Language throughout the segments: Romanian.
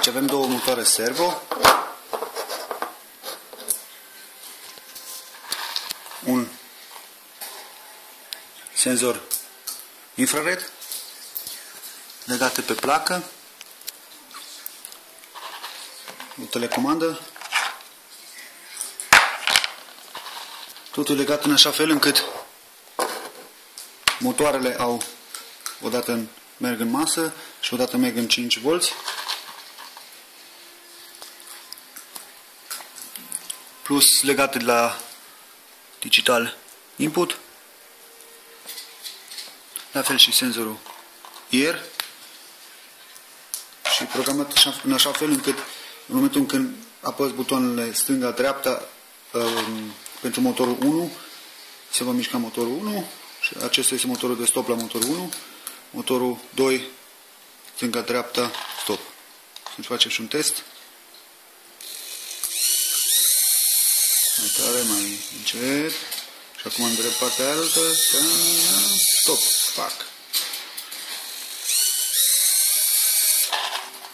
avem două motoare servo, un senzor infrared legate pe placă, o telecomandă, totul legat în așa fel încât motoarele au odată merg în masă și odată merg în 5 volți, plus legate de la digital input, la fel și senzorul IR, și programat în așa fel încât în momentul în când apăs butoanele stânga-dreapta pentru motorul 1, se va mișca motorul 1 și acesta este motorul de stop la motorul 1, motorul 2 stânga-dreapta stop. Să facem și un test. Mai tare, mai încet. Și acum în partea altă, stop, fac.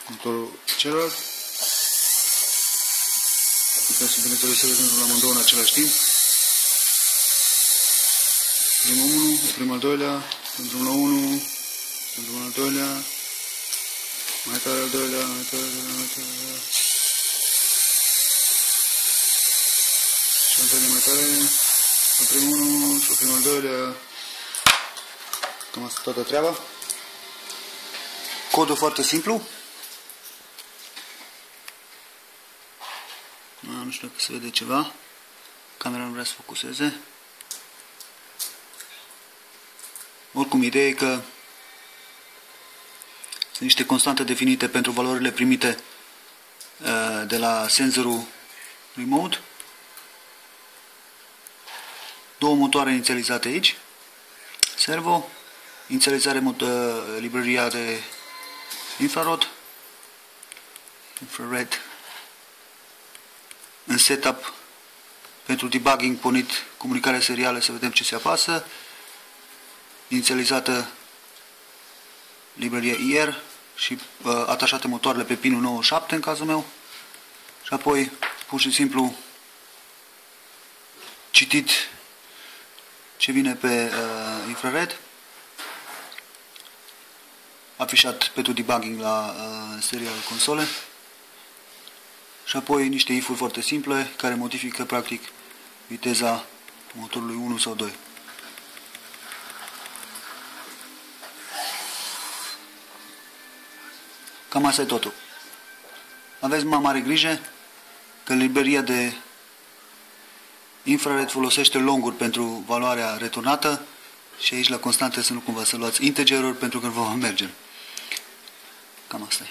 Motorul celălalt. Putem să bineînțeles să vedem la amândouă în același timp. Primul 1, primul al doilea, pentru la 1, pentru al doilea, mai tare al doilea, mai tare, mai tare. Și al doilea mai tare, al primul 1 și al primul al doilea. Cam asta toată treaba. Codul foarte simplu. Nu știu dacă se vede ceva. Camera nu vrea să focuseze. Oricum, ideea e că sunt niște constante definite pentru valorile primite de la senzorul remote. Două motoare inițializate aici. Servo. Inițializare librăria de infrared. În setup pentru debugging pornit comunicare serială să vedem ce se apasă. Inițializată librăria IR și atașate motoarele pe pinul 97 în cazul meu. Și apoi pur și simplu citit ce vine pe infrared, afișat pentru debugging la serial console. Și apoi niște if-uri foarte simple care modifică practic viteza motorului 1 sau 2. Cam asta e totul. Aveți mai mare grijă că librăria de infrared folosește longuri pentru valoarea returnată și aici la constante să nu cumva să luați integeruri pentru că nu vă merge. Cam asta e.